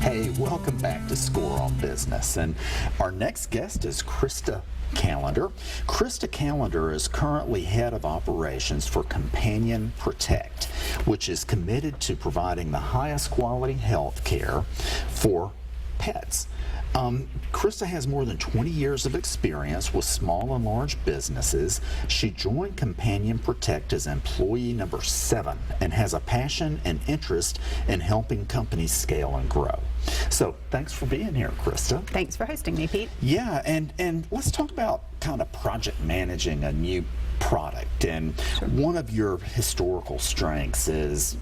Hey, welcome back to Score on Business. And our next guest is Krista Calendar. Krista Calendar is currently head of operations for Companion Protect, which is committed to providing the highest quality health care for pets. Krista has more than 20 years of experience with small and large businesses. She joined Companion Protect as employee number 7 and has a passion and interest in helping companies scale and grow. So thanks for being here, Krista. Thanks for hosting me, Pete. Yeah, and let's talk about kind of project managing a new product. And Sure. One of your historical strengths is,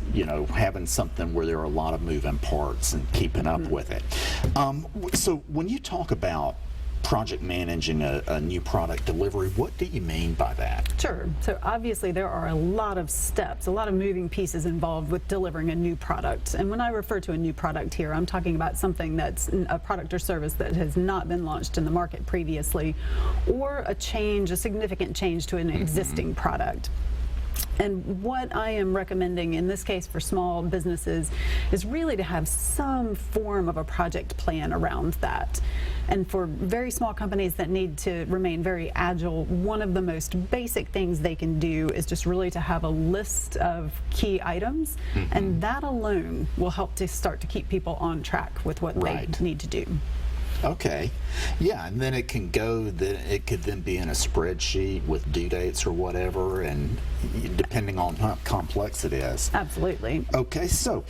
having something where there are a lot of moving parts and keeping up with it. So when you talk about project managing a new product delivery, what do you mean by that? Sure. So obviously there are a lot of steps, a lot of moving pieces involved with delivering a new product. And when I refer to a new product here, I'm talking about something that's a product or service that has not been launched in the market previously, or a significant change to an existing product. And what I am recommending in this case for small businesses is really to have some form of a project plan around that. And for very small companies that need to remain very agile, one of the most basic things they can do is just really to have a list of key items, and that alone will help to start to keep people on track with what they need to do. Okay. Yeah, and then it could then be in a spreadsheet with due dates or whatever, and depending on how complex it is. Absolutely. Okay, so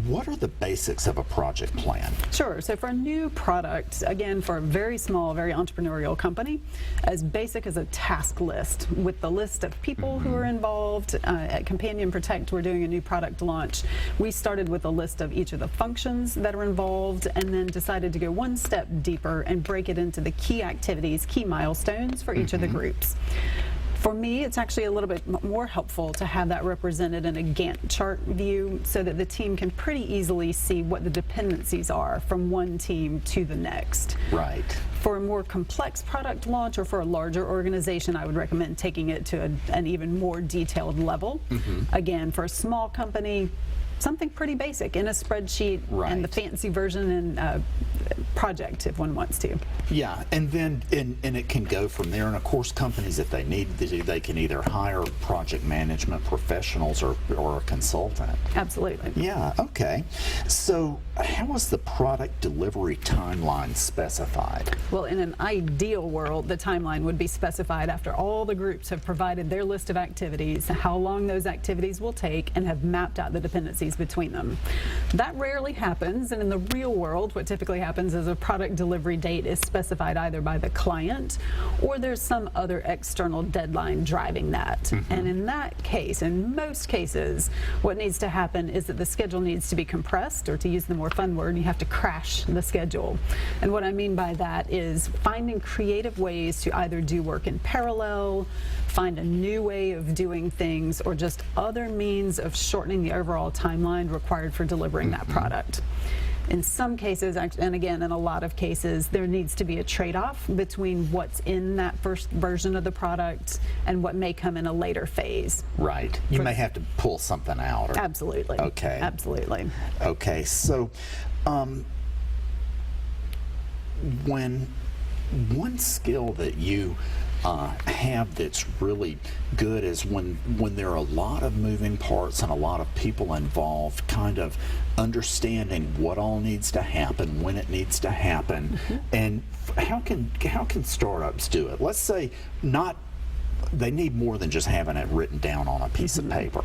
what are the basics of a project plan? Sure. So for a new product, again, for a very small, very entrepreneurial company, as basic as a task list with the list of people who are involved. At Companion Protect, we're doing a new product launch. We started with a list of each of the functions that are involved, and then decided to go one step deeper and break it into the key activities, key milestones for each of the groups. For me, it's actually a little bit more helpful to have that represented in a Gantt chart view so that the team can pretty easily see what the dependencies are from one team to the next. Right. For a more complex product launch or for a larger organization, I would recommend taking it to an even more detailed level. Again, for a small company, something pretty basic in a spreadsheet, and the fancy version in project if one wants to. Yeah, and then and it can go from there. And of course, companies, if they need to, they can either hire project management professionals or a consultant. Absolutely. Yeah, okay. So how is the product delivery timeline specified? Well, in an ideal world, the timeline would be specified after all the groups have provided their list of activities, how long those activities will take, and have mapped out the dependencies between them. That rarely happens, and in the real world, what typically happens is a product delivery date is specified either by the client or there's some other external deadline driving that. And in that case, in most cases, what needs to happen is that the schedule needs to be compressed, or to use the more fun word, you have to crash the schedule. And what I mean by that is finding creative ways to either do work in parallel, find a new way of doing things, or just other means of shortening the overall timeline required for delivering that product. In some cases, and again, in a lot of cases, there needs to be a trade-off between what's in that first version of the product and what may come in a later phase. Right. You may have to pull something out. Absolutely. Okay. Absolutely. Okay. So, when one skill that you have that's really good is when there are a lot of moving parts and a lot of people involved, kind of understanding what all needs to happen, when it needs to happen, and how can startups do it? Let's say they need more than just having it written down on a piece of paper.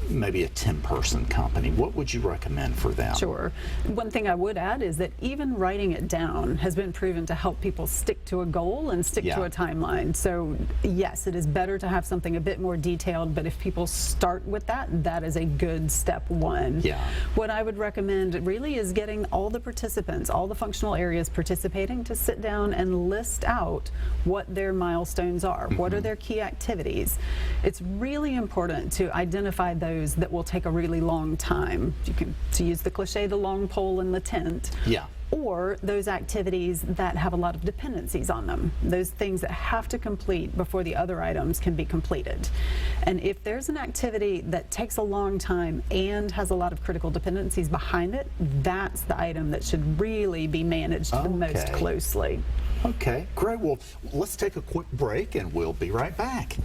Maybe a 10-person company. What would you recommend for them? Sure. One thing I would add is that even writing it down has been proven to help people stick to a goal and stick to a timeline. So yes, it is better to have something a bit more detailed, but if people start with that, that is a good step one. Yeah. What I would recommend really is getting all the participants, all the functional areas participating, to sit down and list out what their milestones are. What are their key activities? It's really important to identify those that will take a really long time. You can, to use the cliche, the long pole in the tent. Yeah. or those activities that have a lot of dependencies on them, those things that have to complete before the other items can be completed. And if there's an activity that takes a long time and has a lot of critical dependencies behind it, that's the item that should really be managed the most closely. Okay, great. Well, let's take a quick break and we'll be right back.